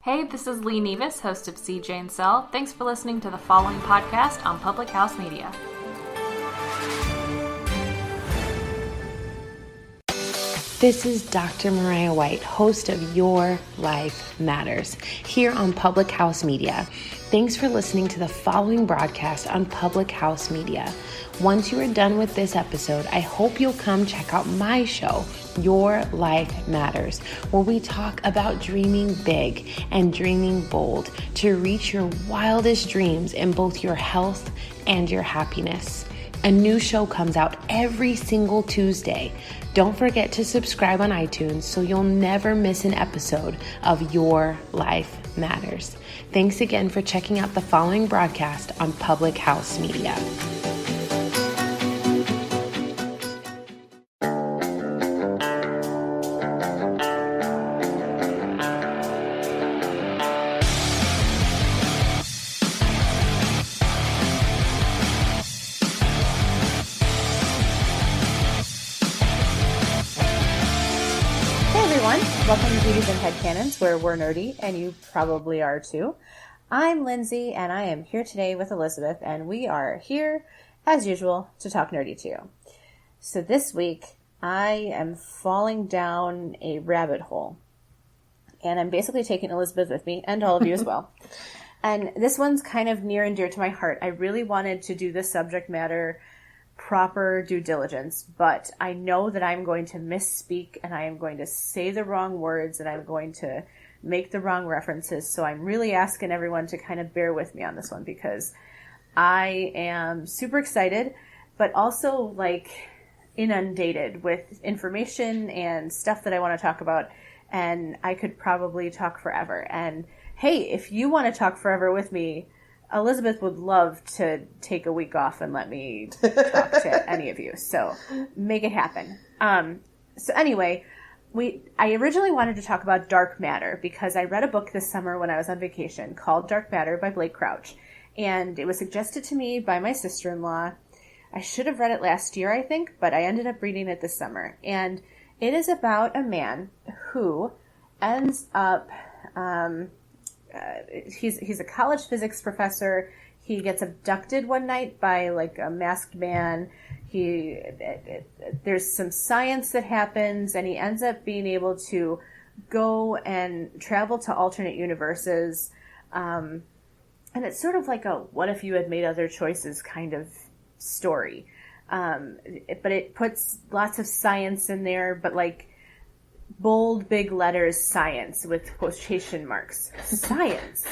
Hey, this is Lee Nevis, host of CJ and Cell. Thanks for listening to the following podcast on Public House Media. This is Dr. Mariah White, host of Your Life Matters, here on Public House Media. Thanks for listening to the following broadcast on Public House Media. Once you are done with this episode, I hope you'll come check out my show, Your Life Matters, where we talk about dreaming big and dreaming bold to reach your wildest dreams in both your health and your happiness. A new show comes out every single Tuesday. Don't forget to subscribe on iTunes so you'll never miss an episode of Your Life Matters. Thanks again for checking out the following broadcast on Public House Media. Welcome to Beauties and Headcanons, where we're nerdy, and you probably are too. I'm Lindsay, and I am here today with Elisabeth, and we are here, as usual, to talk nerdy to you. So this week, I am falling down a rabbit hole, and I'm basically taking Elisabeth with me, and all of you as well. And this one's kind of near and dear to my heart. I really wanted to do this subject matter proper due diligence, but I know that I'm going to misspeak and I am going to say the wrong words and I'm going to make the wrong references. So I'm really asking everyone to kind of bear with me on this one because I am super excited, but also like inundated with information and stuff that I want to talk about. And I could probably talk forever. And hey, if you want to talk forever with me, Elisabeth would love to take a week off and let me talk to any of you. So make it happen. So anyway, I originally wanted to talk about dark matter because I read a book this summer when I was on vacation called Dark Matter by Blake Crouch. And it was suggested to me by my sister-in-law. I should have read it last year, I think, but I ended up reading it this summer. And it is about a man who ends up... he's a college physics professor. He gets abducted one night by like a masked man. There's some science that happens, and he ends up being able to go and travel to alternate universes. And it's sort of like a what if you had made other choices kind of story. But it puts lots of science in there, but like bold, big letters, science, with quotation marks. Science.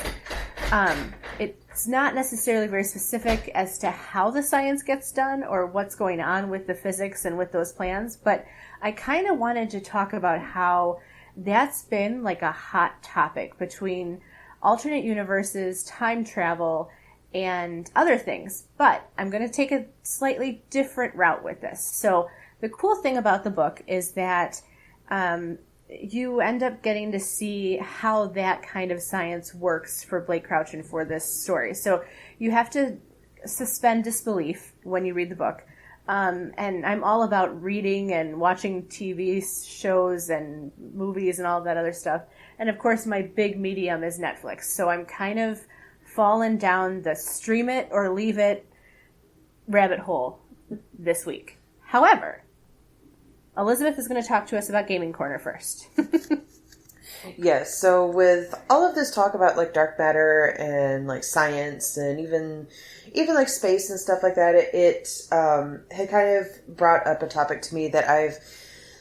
It's not necessarily very specific as to how the science gets done or what's going on with the physics and with those plans, but I kind of wanted to talk about how that's been like a hot topic between alternate universes, time travel, and other things. But I'm going to take a slightly different route with this. So the cool thing about the book is that you end up getting to see how that kind of science works for Blake Crouch and for this story. So you have to suspend disbelief when you read the book. And I'm all about reading and watching TV shows and movies and all that other stuff. And of course, my big medium is Netflix. So I'm kind of fallen down the stream it or leave it rabbit hole this week. However, Elisabeth is going to talk to us about Gaming Corner first. Yes, so with all of this talk about like dark matter and like science and even like space and stuff like that, it had kind of brought up a topic to me that I've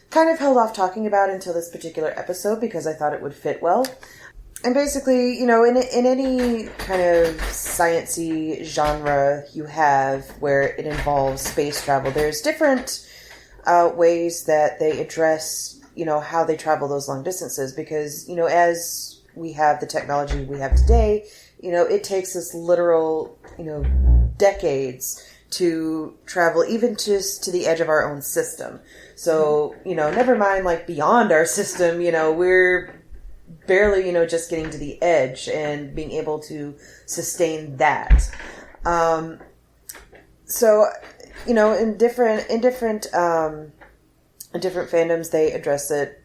kind of held off talking about until this particular episode because I thought it would fit well. And basically, you know, in any kind of science-y genre you have where it involves space travel, there's different ways that they address, you know, how they travel those long distances. Because, you know, as we have the technology we have today, you know, it takes us literal, you know, decades to travel even just to the edge of our own system. So, you know, never mind like beyond our system, you know, we're barely, you know, just getting to the edge and being able to sustain that. So, you know, in different fandoms, they address it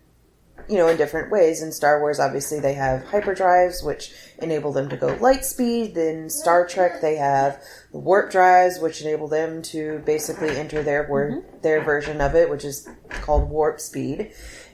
in different ways. In Star Wars, obviously, they have hyperdrives, which enable them to go light speed. Then Star Trek, they have the warp drives, which enable them to basically enter their version of it, which is called warp speed.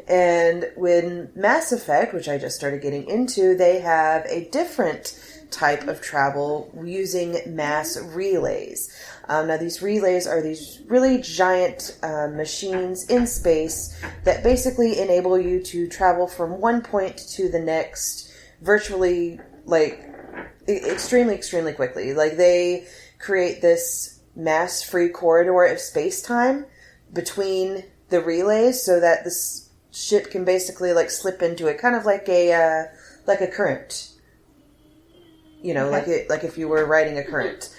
And with Mass Effect, which I just started getting into, they have a different type of travel using mass relays. Now, these relays are these really giant machines in space that basically enable you to travel from one point to the next virtually, extremely, extremely quickly. They create this mass-free corridor of space-time between the relays so that this ship can basically slip into it, kind of like a current. Okay. like if you were riding a current.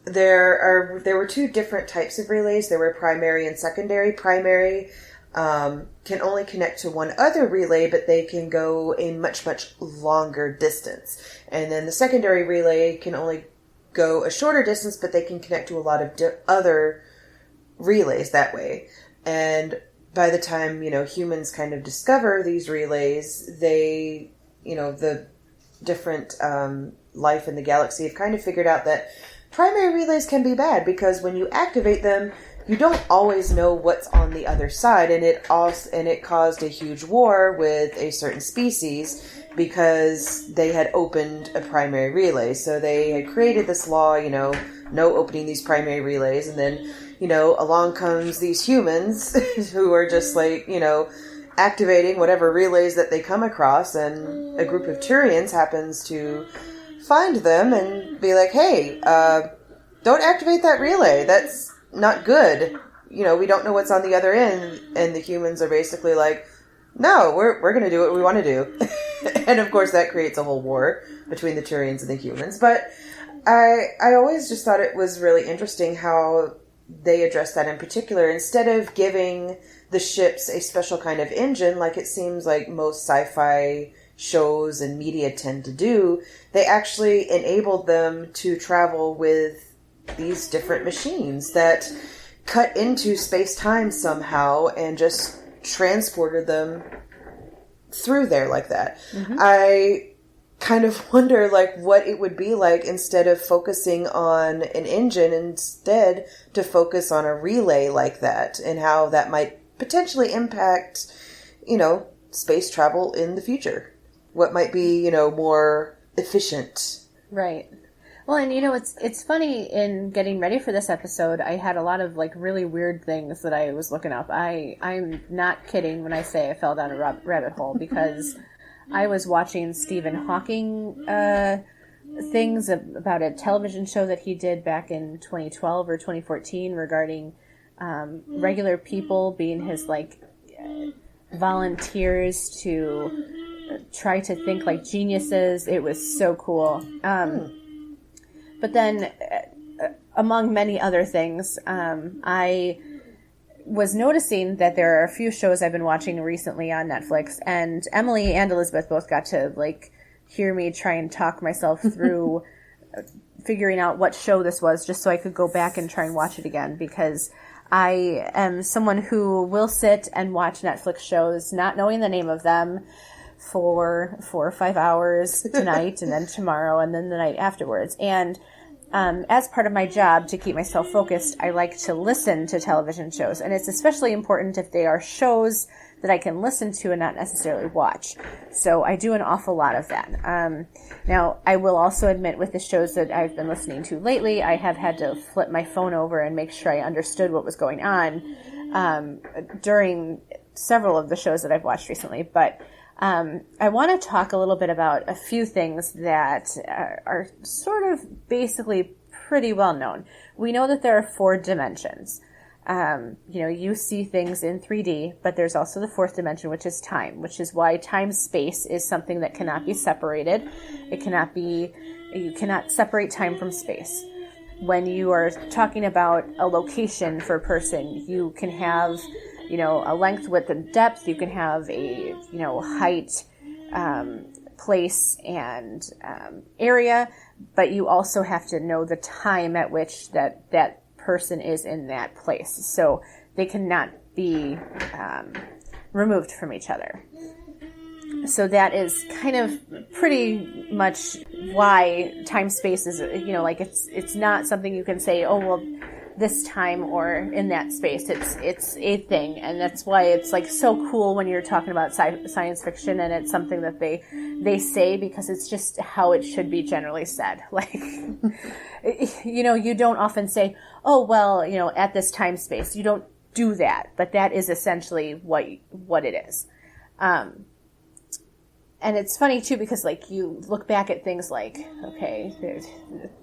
There were two different types of relays. There were primary and secondary. Primary can only connect to one other relay, but they can go a much, much longer distance. And then the secondary relay can only go a shorter distance, but they can connect to a lot of other relays that way. And by the time, humans kind of discover these relays, they, the different life in the galaxy have kind of figured out that primary relays can be bad because when you activate them, you don't always know what's on the other side, and it caused a huge war with a certain species because they had opened a primary relay. So they had created this law, no opening these primary relays, and then along comes these humans who are just activating whatever relays that they come across, and a group of Turians happens to find them and be like, hey, don't activate that relay. That's not good. We don't know what's on the other end. And the humans are basically like, no, we're going to do what we want to do. And of course that creates a whole war between the Turians and the humans. But I always just thought it was really interesting how they addressed that in particular. Instead of giving the ships a special kind of engine, like it seems like most sci-fi shows and media tend to do, they actually enabled them to travel with these different machines that cut into space-time somehow and just transported them through there like that. Mm-hmm. I kind of wonder what it would be like instead of focusing on an engine, instead to focus on a relay like that, and how that might potentially impact, space travel in the future. What might be, more efficient. Right. Well, and it's funny, in getting ready for this episode, I had a lot of really weird things that I was looking up. I'm not kidding when I say I fell down a rabbit hole, because I was watching Stephen Hawking things about a television show that he did back in 2012 or 2014 regarding regular people being his volunteers to try to think like geniuses. It was so cool. But then, among many other things, I was noticing that there are a few shows I've been watching recently on Netflix, and Emily and Elisabeth both got to hear me try and talk myself through figuring out what show this was, just so I could go back and try and watch it again, because I am someone who will sit and watch Netflix shows not knowing the name of them for 4 or 5 hours tonight and then tomorrow and then the night afterwards. And as part of my job to keep myself focused, I like to listen to television shows. And it's especially important if they are shows that I can listen to and not necessarily watch. So I do an awful lot of that. Now, I will also admit, with the shows that I've been listening to lately, I have had to flip my phone over and make sure I understood what was going on during several of the shows that I've watched recently. But I want to talk a little bit about a few things that are sort of basically pretty well known. We know that there are 4 dimensions. You see things in 3D, but there's also the 4th dimension, which is time, which is why time-space is something that cannot be separated. You cannot separate time from space. When you are talking about a location for a person, you can have a length, width, and depth. You can have a, height, place, and area, but you also have to know the time at which that person is in that place. So they cannot be removed from each other. So that is kind of pretty much why time-space is, like it's not something you can say, oh, well, this time or in that space. It's a thing, and that's why it's like so cool when you're talking about science fiction, and it's something that they say because it's just how it should be generally said. Like, you don't often say, oh, well, at this time-space. You don't do that, but that is essentially what it is. And it's funny, too, because, like, you look back at things like, okay,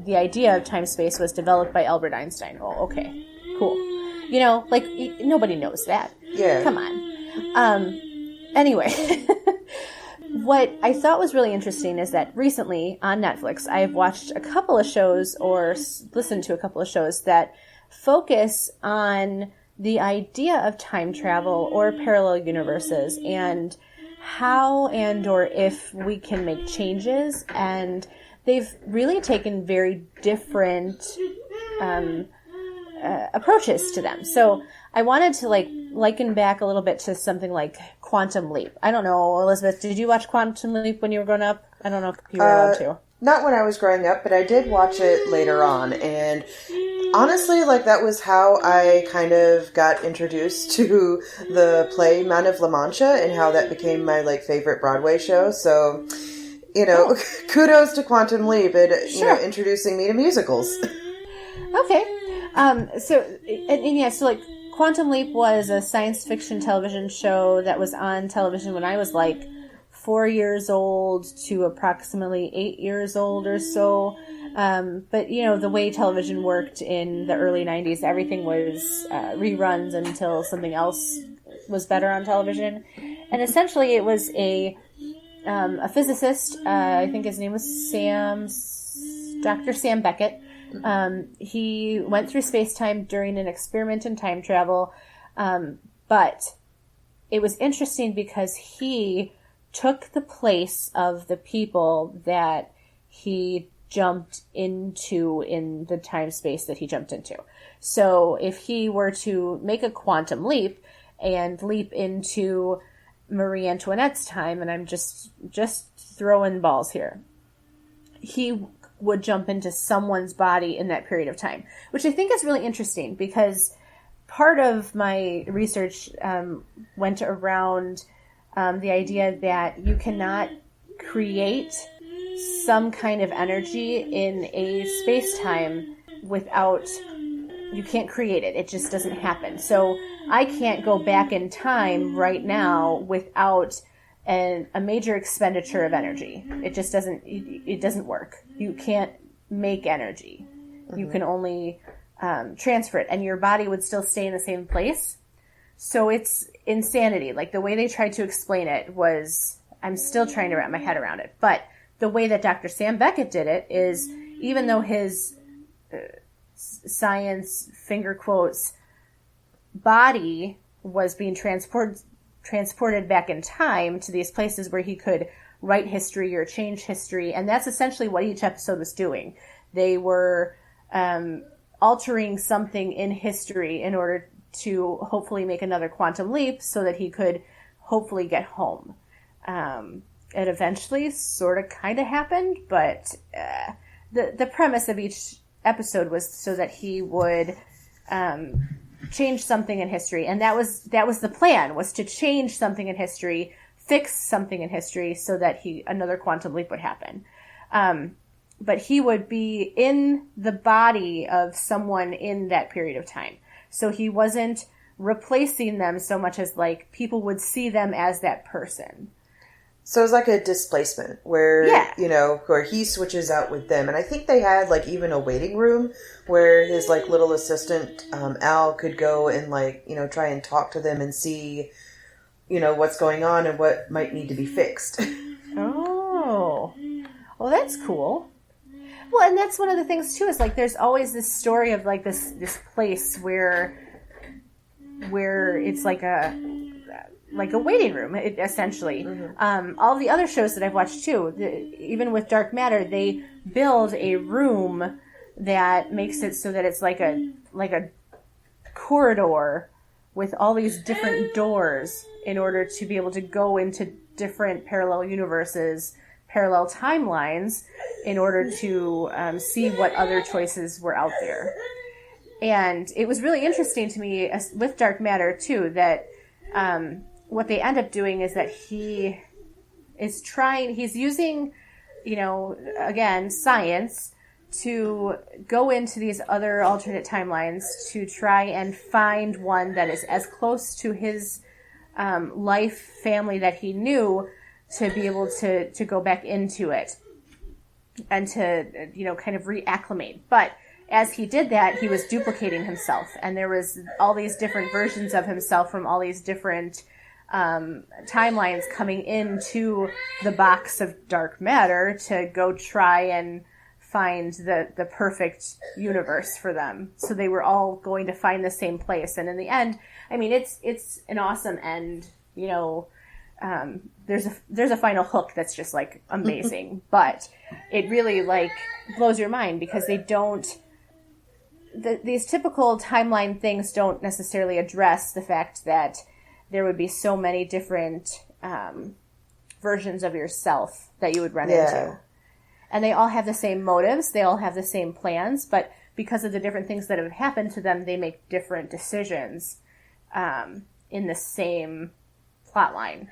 the idea of time-space was developed by Albert Einstein. Oh, okay, cool. Like, nobody knows that. Yeah. Come on. Anyway, what I thought was really interesting is that recently on Netflix, I've watched a couple of shows or listened to a couple of shows that focus on the idea of time travel or parallel universes and how and or if we can make changes, and they've really taken very different approaches to them. So I wanted to liken back a little bit to something like Quantum Leap. I don't know, Elisabeth, did you watch Quantum Leap when you were growing up? I don't know if you were allowed to. Not when I was growing up, but I did watch it later on, and honestly, that was how I kind of got introduced to the play Man of La Mancha and how that became my, favorite Broadway show. So, kudos to Quantum Leap and, introducing me to musicals. Okay. So Quantum Leap was a science fiction television show that was on television when I was, 4 years old to approximately 8 years old or so. But, the way television worked in the early 90s, everything was reruns until something else was better on television. And essentially it was a physicist, I think his name was Dr. Sam Beckett. He went through space-time during an experiment in time travel. But it was interesting because he took the place of the people that he jumped into in the time space that he jumped into. So if he were to make a quantum leap and leap into Marie Antoinette's time, and I'm just throwing balls here, he would jump into someone's body in that period of time, which I think is really interesting because part of my research went around the idea that you cannot create some kind of energy in a space-time you can't create it. It just doesn't happen. So I can't go back in time right now without a major expenditure of energy. It just doesn't work. You can't make energy. Mm-hmm. You can only transfer it, and your body would still stay in the same place. So it's insanity. The way they tried to explain it was, I'm still trying to wrap my head around it. But the way that Dr. Sam Beckett did it is, even though his science, finger quotes, body was being transported back in time to these places where he could write history or change history, and that's essentially what each episode was doing. They were altering something in history in order to hopefully make another quantum leap so that he could hopefully get home. It eventually sort of kind of happened, but the premise of each episode was so that he would change something in history, and that was the plan, was to change something in history, fix something in history so that another quantum leap would happen. But he would be in the body of someone in that period of time. So he wasn't replacing them so much as people would see them as that person. So it's like a displacement where, where he switches out with them. And I think they had even a waiting room where his little assistant, Al, could go and try and talk to them and see, what's going on and what might need to be fixed. Oh, well, that's cool. Well, and that's one of the things too, is there's always this story of this place where it's like a waiting room, essentially. Mm-hmm. All the other shows that I've watched too, even with Dark Matter, they build a room that makes it so that it's like a corridor with all these different doors in order to be able to go into different parallel universes, parallel timelines, in order to see what other choices were out there. And it was really interesting to me with dark matter, too, that what they end up doing is that he's using, again, science to go into these other alternate timelines to try and find one that is as close to his life family that he knew, to be able to go back into it and to, kind of reacclimate. But as he did that, he was duplicating himself, and there was all these different versions of himself from all these different timelines coming into the box of dark matter to go try and find the perfect universe for them. So they were all going to find the same place. And in the end, I mean, it's an awesome end. There's a final hook that's just like amazing, but it really like blows your mind because they don't. These typical timeline things don't necessarily address the fact that there would be so many different versions of yourself that you would run into. And they all have the same motives, they all have the same plans, but because of the different things that have happened to them, they make different decisions in the same plot line.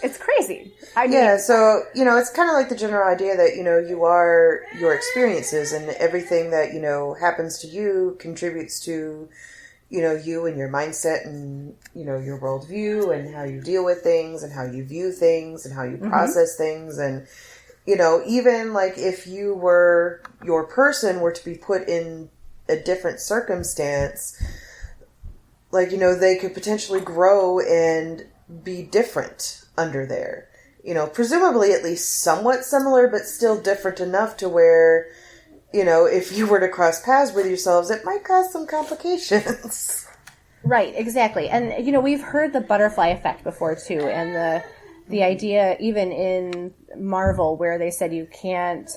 It's crazy. So, it's kind of like the general idea that, you are your experiences, and everything that, happens to you contributes to, you and your mindset and, your worldview and how you deal with things and how you view things and how you process things. And, even like if your person were to be put in a different circumstance, like, they could potentially grow and be different under there. Presumably at least somewhat similar, but still different enough to where, if you were to cross paths with yourselves, it might cause some complications. Right, exactly. And, we've heard the butterfly effect before, too, and the idea even in Marvel where they said you can't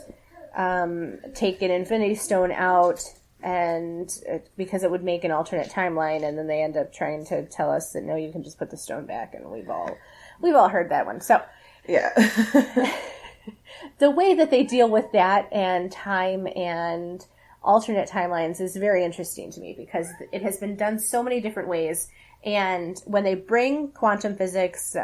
take an Infinity Stone out and because it would make an alternate timeline, and then they end up trying to tell us that no, you can just put the stone back, and we've all heard that one. So yeah. The way that they deal with that and time and alternate timelines is very interesting to me because it has been done so many different ways. And when they bring quantum physics,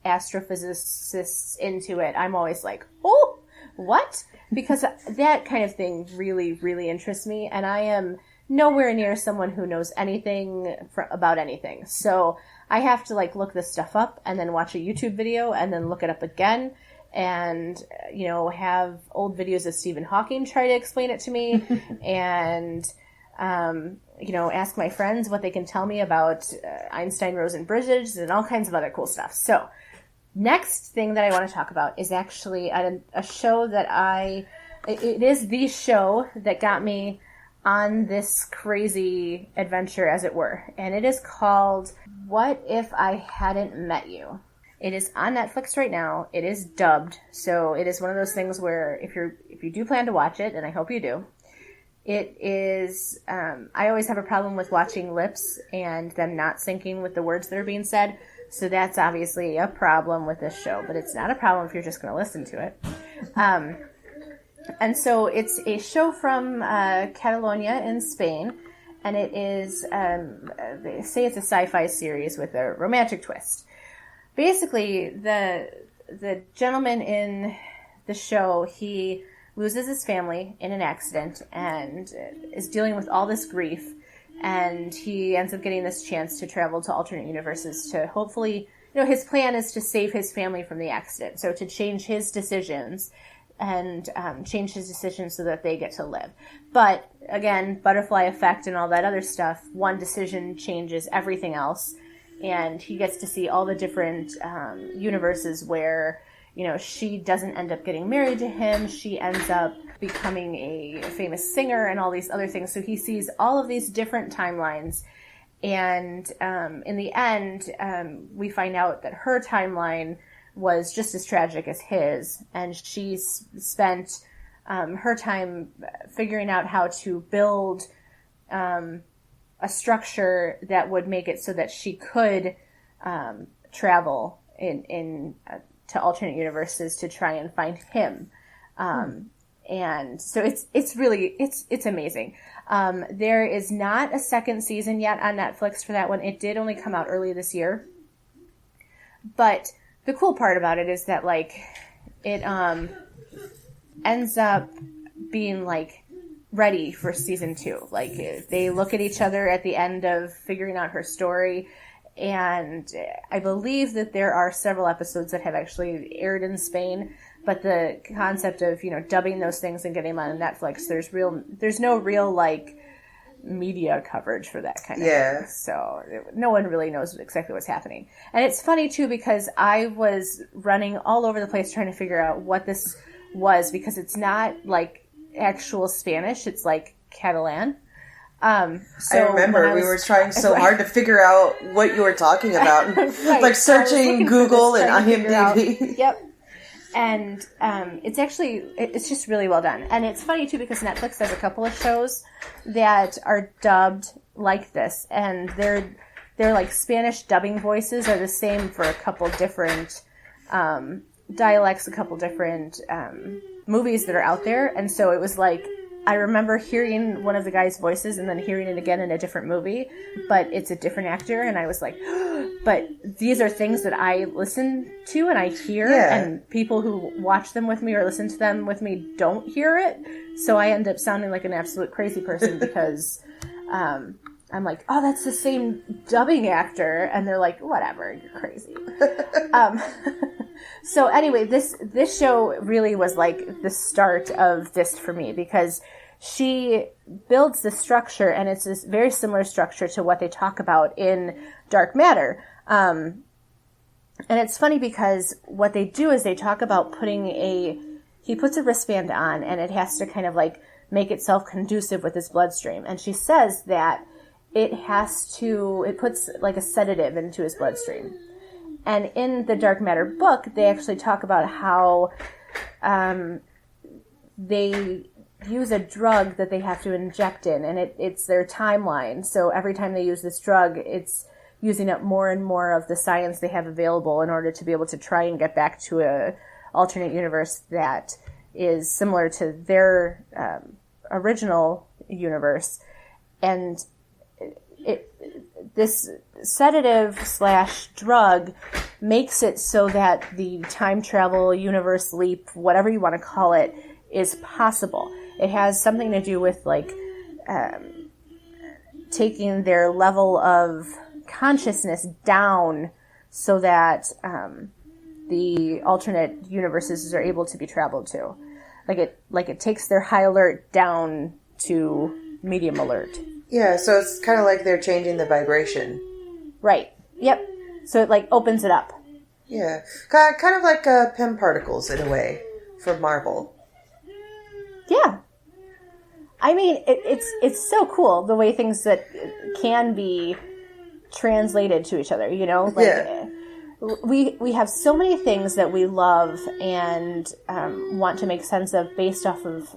astrophysicists into it, I'm always like, oh, what? Because that kind of thing really, really interests me. And I am nowhere near someone who knows anything about anything. So I have to look this stuff up and then watch a YouTube video and then look it up again. And, have old videos of Stephen Hawking try to explain it to me. And, ask my friends what they can tell me about Einstein-Rosen bridges and all kinds of other cool stuff. So next thing that I want to talk about is actually a show that it is the show that got me on this crazy adventure, as it were. And it is called What If I Hadn't Met You? It is on Netflix right now. It is dubbed. So it is one of those things where if you do plan to watch it, and I hope you do, it is, I always have a problem with watching lips and them not syncing with the words that are being said. So that's obviously a problem with this show, but it's not a problem if you're just going to listen to it. And so it's a show from Catalonia in Spain, and it is, they say it's a sci-fi series with a romantic twist. Basically, the gentleman in the show, he loses his family in an accident and is dealing with all this grief, and he ends up getting this chance to travel to alternate universes to hopefully, his plan is to save his family from the accident, so to change his decisions and change his decisions so that they get to live. But again, butterfly effect and all that other stuff, one decision changes everything else, and he gets to see all the different universes where, she doesn't end up getting married to him. She ends up becoming a famous singer and all these other things. So he sees all of these different timelines. And in the end, we find out that her timeline was just as tragic as his. And she spent her time figuring out how to build a a structure that would make it so that she could travel in to alternate universes to try and find him. And so it's really amazing. There is not a second season yet on Netflix for that one. It did only come out early this year. But the cool part about it is that, like, it ends up being, like, ready for season 2. Like, they look at each other at the end of figuring out her story, and I believe that there are several episodes that have actually aired in Spain, but the concept of, you know, dubbing those things and getting them on Netflix, there's no real, like, media coverage for that kind of thing. So no one really knows exactly what's happening. And it's funny too, because I was running all over the place trying to figure out what this was, because it's not like actual Spanish, it's like Catalan. So I remember we were trying so hard to figure out what you were talking about. Right. Like searching Google and IMDb. Yep. And it's just really well done. And it's funny, too, because Netflix has a couple of shows that are dubbed like this. And their like, Spanish dubbing voices are the same for a couple different dialects, a couple different movies that are out there. And so it was like, I remember hearing one of the guy's voices and then hearing it again in a different movie, but it's a different actor. And I was like, but these are things that I listen to and I hear, and people who watch them with me or listen to them with me don't hear it. So I end up sounding like an absolute crazy person because I'm like, oh, that's the same dubbing actor. And they're like, whatever, you're crazy. So anyway, this show really was like the start of this for me, because she builds the structure, and it's this very similar structure to what they talk about in Dark Matter. And it's funny because what they do is they talk about he puts a wristband on, and it has to kind of like make itself conducive with his bloodstream. And she says that it puts like a sedative into his bloodstream. And in the Dark Matter book, they actually talk about how they use a drug that they have to inject in, and it's their timeline. So every time they use this drug, it's using up more and more of the science they have available in order to be able to try and get back to a alternate universe that is similar to their original universe. And this sedative / drug makes it so that the time travel, universe leap, whatever you want to call it, is possible. It has something to do with like taking their level of consciousness down so that the alternate universes are able to be traveled to. Like it takes their high alert down to medium alert. Yeah, so it's kind of like they're changing the vibration. Right. Yep. So it like opens it up. Yeah. Kind of like Pym particles in a way for Marvel. Yeah. I mean, it's so cool the way things that can be translated to each other, you know? Like, yeah. We have so many things that we love and want to make sense of based off of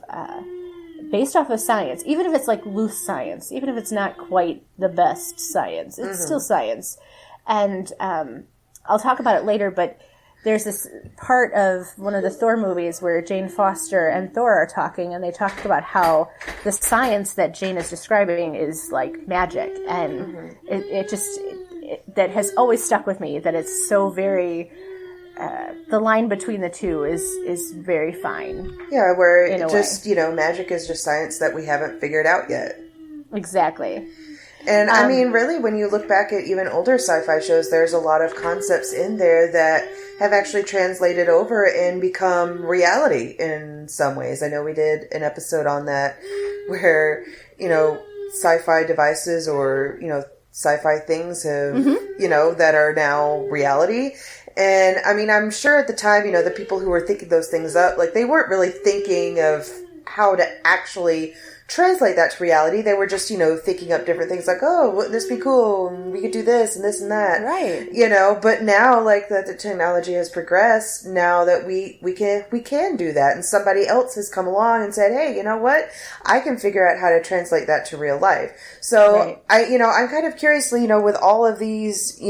science, even if it's like loose science, even if it's not quite the best science, it's still science. And I'll talk about it later, but there's this part of one of the Thor movies where Jane Foster and Thor are talking, and they talk about how the science that Jane is describing is like magic, and that has always stuck with me, that it's so very... the line between the two is very fine. Yeah, where it just, magic is just science that we haven't figured out yet. Exactly. And I mean, really, when you look back at even older sci-fi shows, there's a lot of concepts in there that have actually translated over and become reality in some ways. I know we did an episode on that where, sci-fi devices or, sci-fi things have, that are now reality. And I mean, I'm sure at the time, the people who were thinking those things up, like they weren't really thinking of how to actually translate that to reality. They were just, thinking up different things like, oh, wouldn't this be cool? And we could do this and this and that. Right. But now, like, that the technology has progressed, now that we can do that. And somebody else has come along and said, hey, you know what? I can figure out how to translate that to real life. So, right. I'm kind of curiously, with all of these,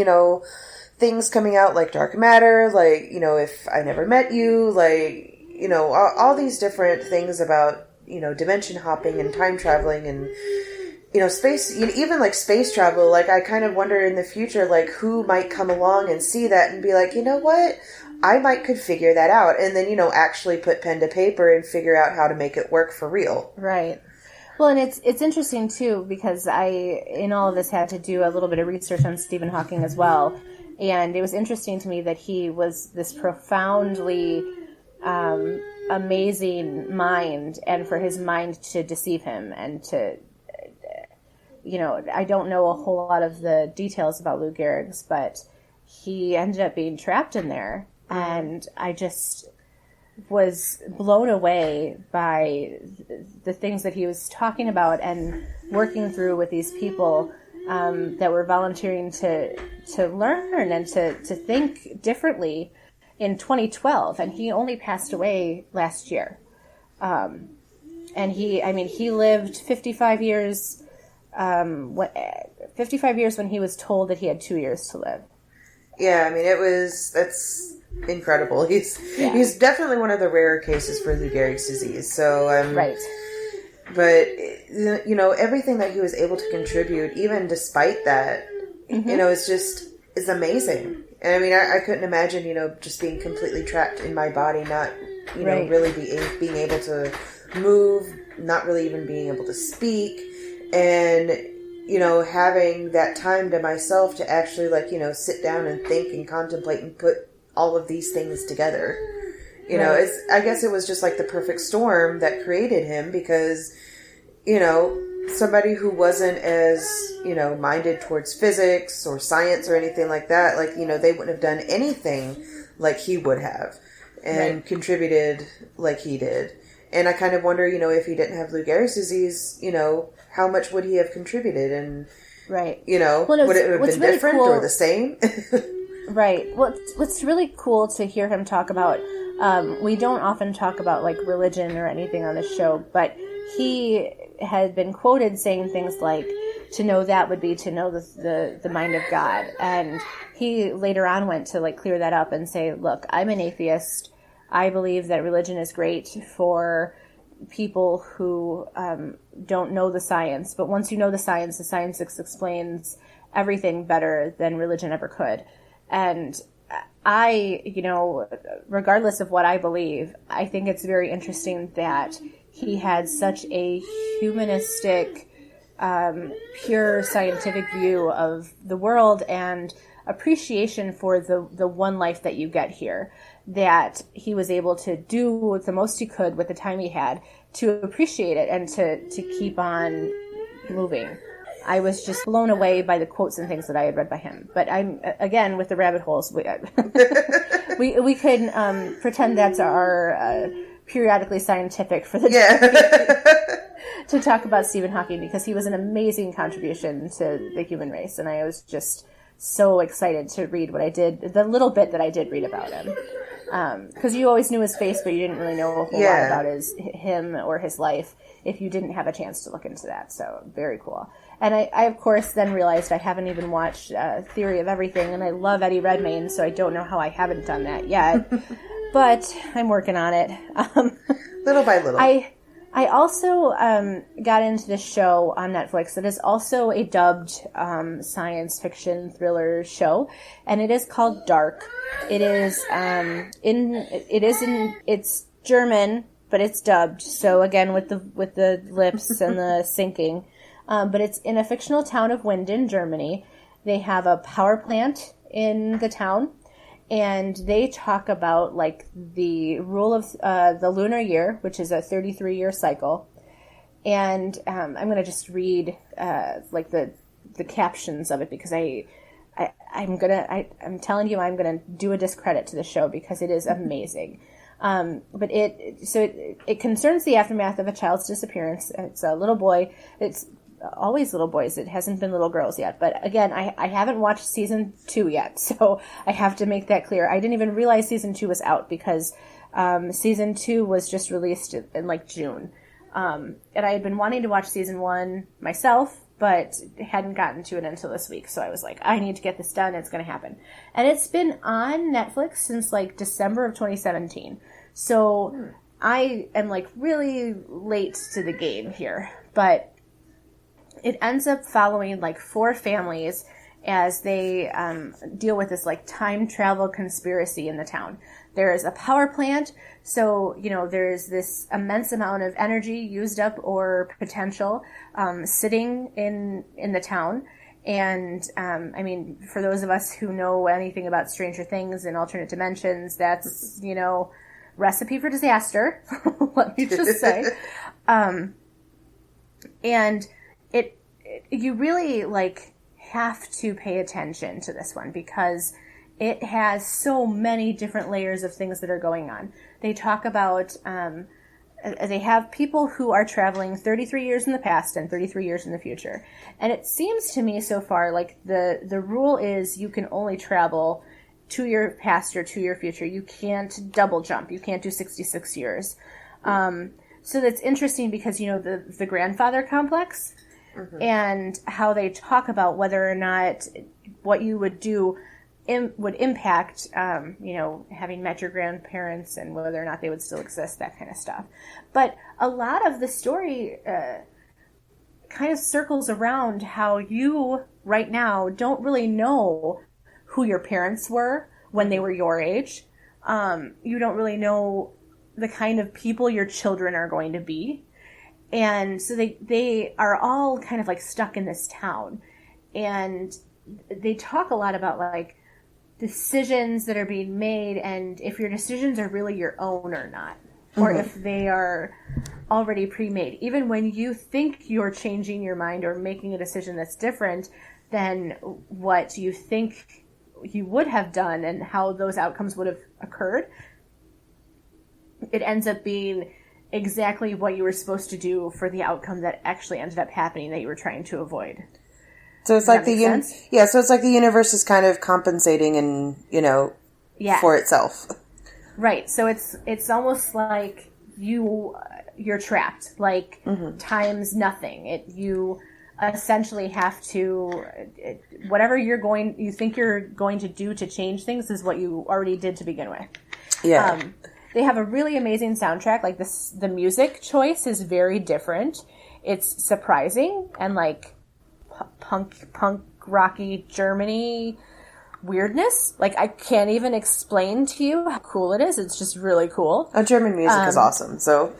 things coming out like dark matter, like, if I never met you, like, all these different things about, dimension hopping and time traveling and, space, even like space travel, like I kind of wonder in the future, like who might come along and see that and be like, you know what, I might could figure that out. And then, actually put pen to paper and figure out how to make it work for real. Right. Well, and it's interesting too, because I, in all of this, had to do a little bit of research on Stephen Hawking as well. And it was interesting to me that he was this profoundly amazing mind, and for his mind to deceive him and to, I don't know a whole lot of the details about Lou Gehrig's, but he ended up being trapped in there. And I just was blown away by the things that he was talking about and working through with these people that were volunteering to learn and to think differently in 2012. And he only passed away last year. And he lived 55 years, 55 years when he was told that he had 2 years to live. Yeah, that's incredible. He's definitely one of the rarer cases for Lou Gehrig's disease. So, right. But, everything that he was able to contribute, even despite that, it's amazing. And I couldn't imagine, just being completely trapped in my body, not, right. really being able to move, not really even being able to speak, and, having that time to myself to actually, like, sit down and think and contemplate and put all of these things together. Right. I guess it was just like the perfect storm that created him, because, somebody who wasn't as, minded towards physics or science or anything like that, like, they wouldn't have done anything like he would have and right. contributed like he did. And I kind of wonder, if he didn't have Lou Gehrig's disease, how much would he have contributed? And, right. Would it have been really different cool, or the same? Right. What's really cool to hear him talk about, we don't often talk about like religion or anything on this show, but he had been quoted saying things like, to know that would be to know the mind of God. And he later on went to like clear that up and say, look, I'm an atheist. I believe that religion is great for people who don't know the science. But once you know the science explains everything better than religion ever could. And I, regardless of what I believe, I think it's very interesting that he had such a humanistic, pure scientific view of the world and appreciation for the one life that you get here, that he was able to do the most he could with the time he had to appreciate it and to keep on moving. I was just blown away by the quotes and things that I had read by him. But I'm, again, with the rabbit holes, we could pretend that's our periodically scientific for the day to talk about Stephen Hawking, because he was an amazing contribution to the human race. And I was just so excited to read what I did, the little bit that I did read about him. Because you always knew his face, but you didn't really know a whole lot about him or his life if you didn't have a chance to look into that. So very cool. And I of course, then realized I haven't even watched Theory of Everything, and I love Eddie Redmayne, so I don't know how I haven't done that yet. But I'm working on it. Little by little. I also got into this show on Netflix that is also a dubbed science fiction thriller show, and it is called Dark. It is it's German, but it's dubbed. So again, with the lips and the syncing. But it's in a fictional town of Winden, Germany. They have a power plant in the town, and they talk about like the rule of the lunar year, which is a 33-year cycle. And I'm going to just read like the captions of it, because I'm telling you, I'm going to do a discredit to the show because it is amazing. But it concerns the aftermath of a child's disappearance. It's a little boy. It's always little boys. It hasn't been little girls yet. But again, I haven't watched season 2 yet, so I have to make that clear. I didn't even realize season 2 was out because season 2 was just released in like June. And I had been wanting to watch season 1 myself, but hadn't gotten to it until this week. So I was like, I need to get this done. It's going to happen. And it's been on Netflix since like December of 2017. So I am like really late to the game here. But it ends up following like 4 families as they deal with this like time travel conspiracy in the town. There is a power plant, so, there's this immense amount of energy used up or potential sitting in the town. And, for those of us who know anything about Stranger Things and alternate dimensions, that's, recipe for disaster, let me just say. And you really, have to pay attention to this one because it has so many different layers of things that are going on. They talk about, they have people who are traveling 33 years in the past and 33 years in the future. And it seems to me so far like the rule is you can only travel 2 year past or 2 year future. You can't double jump. You can't do 66 years. So that's interesting because, the grandfather complex and how they talk about whether or not what you would do would impact, having met your grandparents and whether or not they would still exist, that kind of stuff. But a lot of the story kind of circles around how you right now don't really know who your parents were when they were your age. You don't really know the kind of people your children are going to be. And so they are all kind of like stuck in this town. And they talk a lot about decisions that are being made and if your decisions are really your own or not, or if they are already pre-made. Even when you think you're changing your mind or making a decision that's different than what you think you would have done and how those outcomes would have occurred, it ends up being exactly what you were supposed to do for the outcome that actually ended up happening that you were trying to avoid. So it's like so it's like the universe is kind of compensating and, for itself. Right. So it's almost like you're trapped, times nothing. You essentially have to, whatever you think you're going to do to change things is what you already did to begin with. Yeah. They have a really amazing soundtrack. The music choice is very different. It's surprising and punk rocky Germany weirdness. I can't even explain to you how cool it is. It's just really cool. German music is awesome. So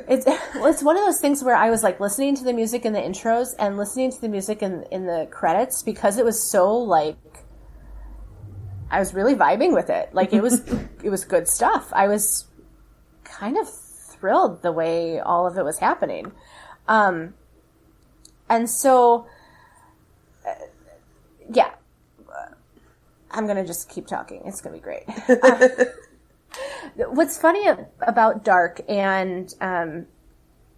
it's one of those things where I was listening to the music in the intros and listening to the music in the credits because it was so I was really vibing with it. It was good stuff. I was kind of thrilled the way all of it was happening. And so, I'm going to just keep talking. It's going to be great. What's funny about Dark and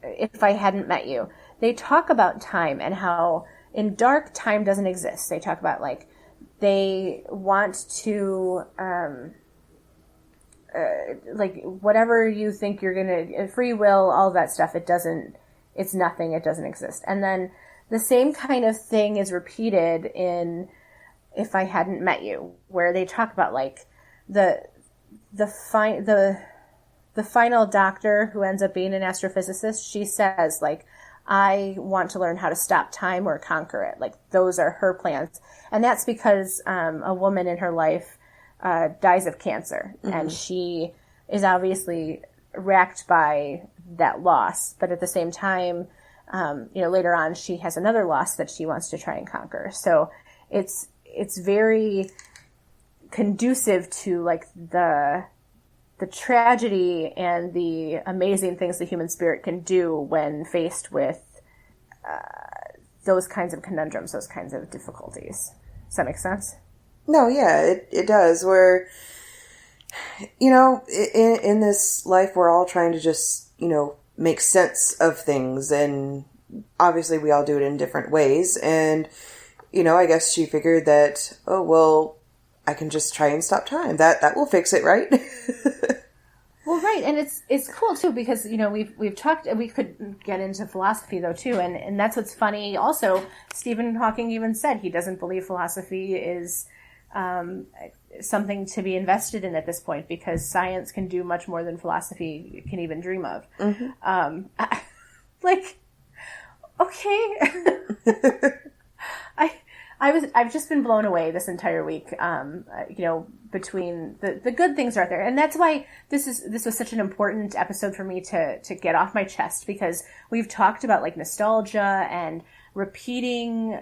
If I Hadn't Met You, they talk about time and how in Dark, time doesn't exist. They talk about they want to, whatever you think you're going to, free will, all that stuff, it's nothing, it doesn't exist. And then the same kind of thing is repeated in If I Hadn't Met You, where they talk about the final doctor who ends up being an astrophysicist. She says I want to learn how to stop time or conquer it. Those are her plans. And that's because a woman in her life dies of cancer. And she is obviously racked by that loss. But at the same time, later on, she has another loss that she wants to try and conquer. So it's very conducive to the tragedy and the amazing things the human spirit can do when faced with those kinds of conundrums, those kinds of difficulties. Does that make sense? No, yeah, it does. Where, In this life, we're all trying to just, make sense of things, and obviously we all do it in different ways. And, I guess she figured that, oh, well, I can just try and stop time. That will fix it, right? Well, right, and it's cool too because we've talked. We could get into philosophy though too, and that's what's funny. Also, Stephen Hawking even said he doesn't believe philosophy is something to be invested in at this point because science can do much more than philosophy can even dream of. Mm-hmm. Okay. I've just been blown away this entire week. Between the good things are there, and that's why this was such an important episode for me to get off my chest because we've talked about like nostalgia and repeating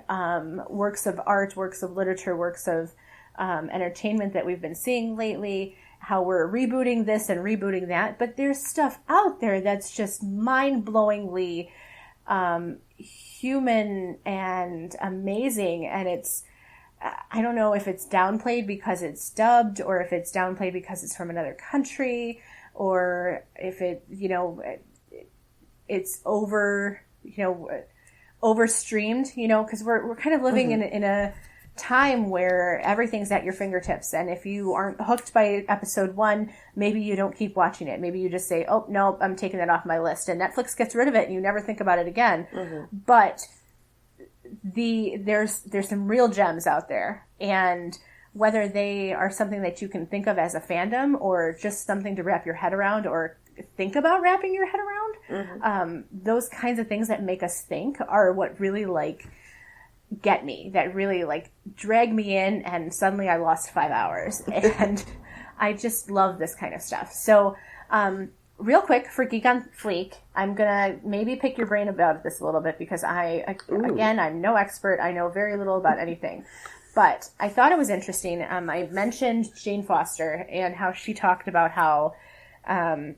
works of art, works of literature, works of entertainment that we've been seeing lately. How we're rebooting this and rebooting that, but there's stuff out there that's just mind-blowingly human and amazing, and it's I don't know if it's downplayed because it's dubbed or if it's downplayed because it's from another country or if it's overstreamed, because we're kind of living in a time where everything's at your fingertips, and if you aren't hooked by episode 1, maybe you don't keep watching it. Maybe you just say, oh no, I'm taking that off my list, and Netflix gets rid of it and you never think about it again. But there's some real gems out there, and whether they are something that you can think of as a fandom or just something to wrap your head around or think about wrapping your head around, those kinds of things that make us think are what really get me, that really drag me in, and suddenly I lost 5 hours and I just love this kind of stuff. So real quick for Geek on Fleek, I'm gonna maybe pick your brain about this a little bit because again, I'm no expert. I know very little about anything, but I thought it was interesting. I mentioned Jane Foster and how she talked about how the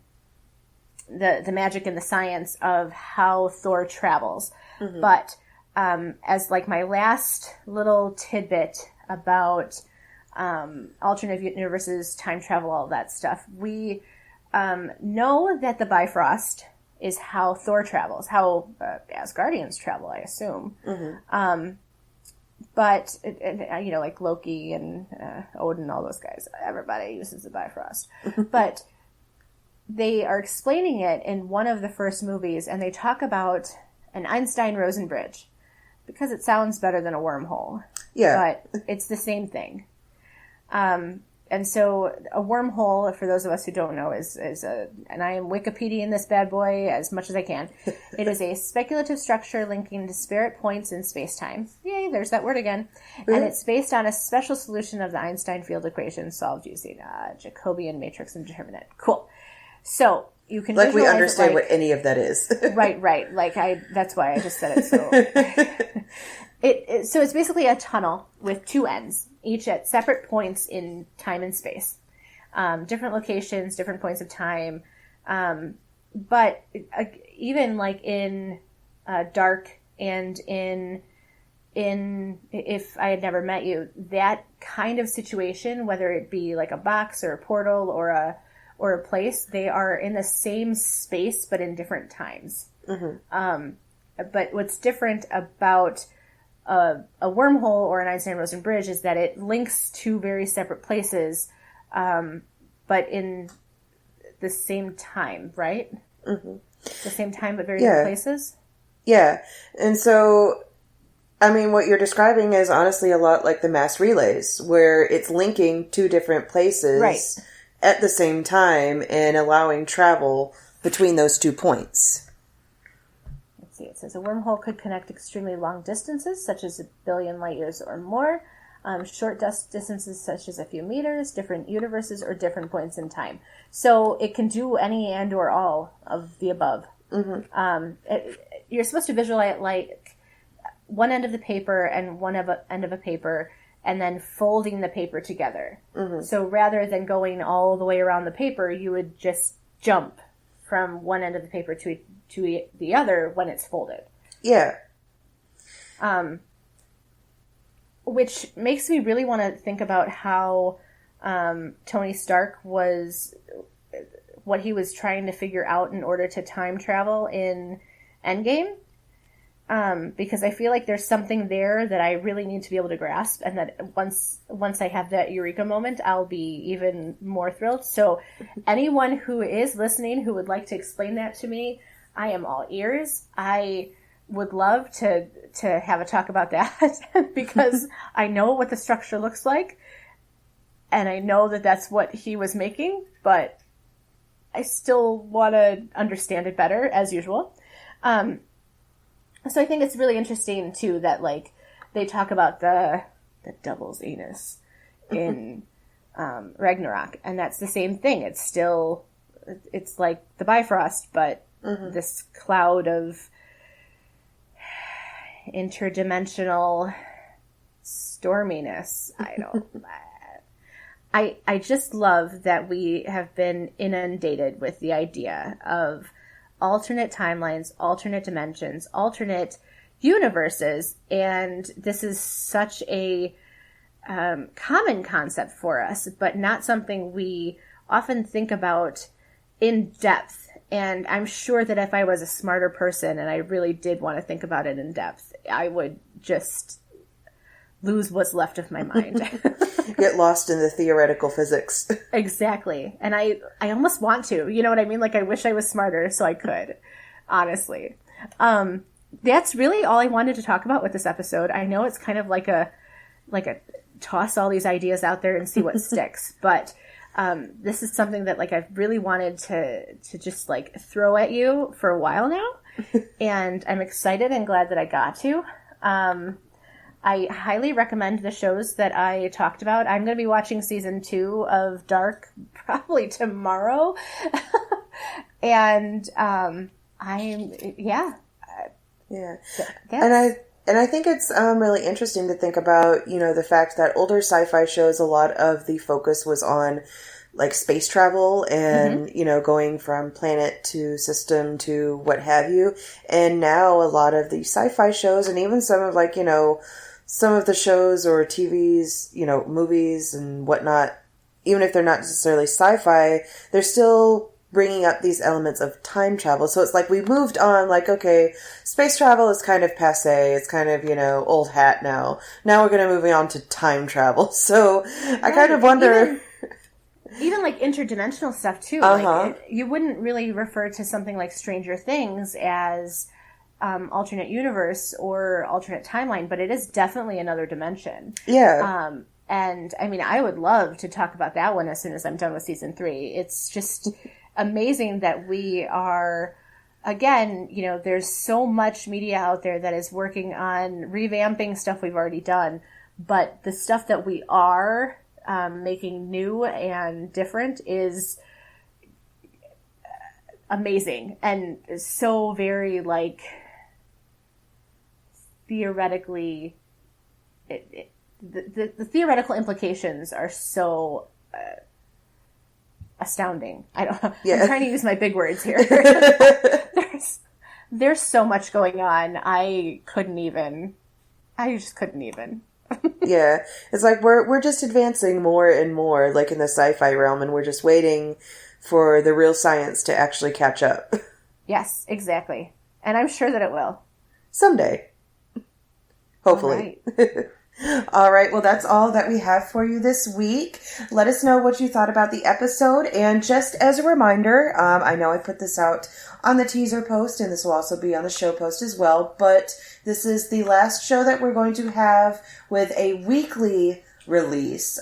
magic and the science of how Thor travels, but as my last little tidbit about alternate universes, time travel, all that stuff, we know that the bifrost is how Thor travels, how Asgardians travel, I assume. But, like Loki and Odin, all those guys, everybody uses the bifrost. But they are explaining it in one of the first movies, and they talk about an Einstein-Rosen bridge. Because it sounds better than a wormhole. Yeah. But it's the same thing. And so a wormhole, for those of us who don't know, is and I am Wikipediaing this bad boy as much as I can. It is a speculative structure linking disparate points in space-time. Yay, there's that word again. And it's based on a special solution of the Einstein field equation solved using Jacobian matrix and determinant. Cool. So you can we understand what any of that is. Right. That's why I just said it. So so it's basically a tunnel with two ends, each at separate points in time and space, different locations, different points of time. But even in Dark and in If I Had Never Met You, that kind of situation, whether it be like a box or a portal or a place, they are in the same space but in different times. But what's different about a wormhole or an Einstein-Rosen bridge is that it links two very separate places, but in the same time, right? The same time but very different places? Yeah. And so, I mean, what you're describing is honestly a lot like the mass relays, where it's linking two different places. Right. At the same time and allowing travel between those 2 points. Let's see, it says a wormhole could connect extremely long distances, such as 1 billion light years or more, short distances such as a few meters, different universes, or different points in time. So it can do any and or all of the above. You're supposed to visualize one end of the paper and one end of a paper, and then folding the paper together. So rather than going all the way around the paper, you would just jump from one end of the paper to the other when it's folded. Yeah. Which makes me really want to think about how Tony Stark was what he was trying to figure out in order to time travel in Endgame. Because I feel like there's something there that I really need to be able to grasp, and that once I have that eureka moment, I'll be even more thrilled. So anyone who is listening who would like to explain that to me, I am all ears. I would love to have a talk about that because I know what the structure looks like, and I know that that's what he was making, but I still want to understand it better, as usual. So I think it's really interesting, too, that, like, they talk about the devil's anus in Ragnarok, and that's the same thing. It's still, it's like the bifrost, but this cloud of interdimensional storminess. I just love that we have been inundated with the idea of alternate timelines, alternate dimensions, alternate universes, and this is such a common concept for us, but not something we often think about in depth. And I'm sure that if I was a smarter person and I really did want to think about it in depth, I would just lose what's left of my mind. Get lost in the theoretical physics. Exactly. And I almost want to, you know what I mean? Like, I wish I was smarter so I could, honestly. That's really all I wanted to talk about with this episode. I know it's kind of like a toss all these ideas out there and see what sticks, but this is something that, like, I've really wanted to just, like, throw at you for a while now, and I'm excited and glad that I got to. I highly recommend the shows that I talked about. I'm going to be watching season 2 of Dark probably tomorrow. And Yeah. And I think it's really interesting to think about, you know, the fact that older sci-fi shows, a lot of the focus was on, like, space travel and, you know, going from planet to system to what have you. And now a lot of the sci-fi shows, and even some of, like, you know, some of the shows or TVs, you know, movies and whatnot, even if they're not necessarily sci-fi, they're still bringing up these elements of time travel. So it's like we moved on, like, okay, space travel is kind of passé. It's kind of, you know, old hat now. Now we're going to move on to time travel. So I kind of wonder... Even like interdimensional stuff too. Like you wouldn't really refer to something like Stranger Things as alternate universe or alternate timeline, but it is definitely another dimension. Yeah. And I mean, I would love to talk about that one as soon as I'm done with season 3. It's just amazing that we are, again, you know, there's so much media out there that is working on revamping stuff we've already done, but the stuff that we are making new and different is amazing and so very, like, theoretically, the theoretical implications are so astounding. I don't know. Yeah. I'm trying to use my big words here. There's so much going on. I just couldn't even. Yeah. It's like we're just advancing more and more, like, in the sci-fi realm, and we're just waiting for the real science to actually catch up. Yes, exactly. And I'm sure that it will. Someday. Hopefully. All right. All right. Well, that's all that we have for you this week. Let us know what you thought about the episode. And just as a reminder, I know I put this out on the teaser post, and this will also be on the show post as well, but this is the last show that we're going to have with a weekly release.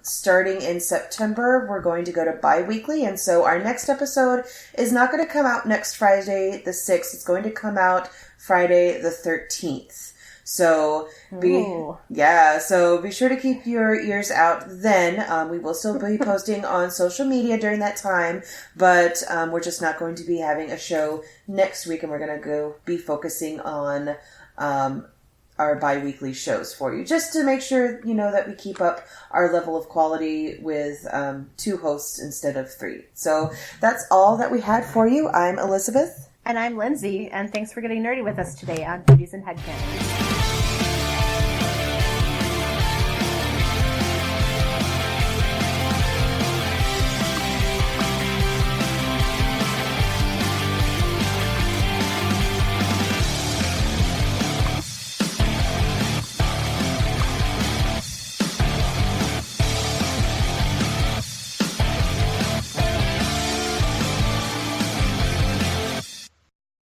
Starting in September, we're going to go to bi-weekly, and so our next episode is not going to come out next Friday the 6th. It's going to come out Friday the 13th. So be sure to keep your ears out then. We will still be posting on social media during that time, but we're just not going to be having a show next week, and we're going to be focusing on our bi-weekly shows for you, just to make sure, you know, that we keep up our level of quality with 2 hosts instead of 3. So that's all that we had for you. I'm Elisabeth. And I'm Lindsay, and thanks for getting nerdy with us today on Booties and Headcanons.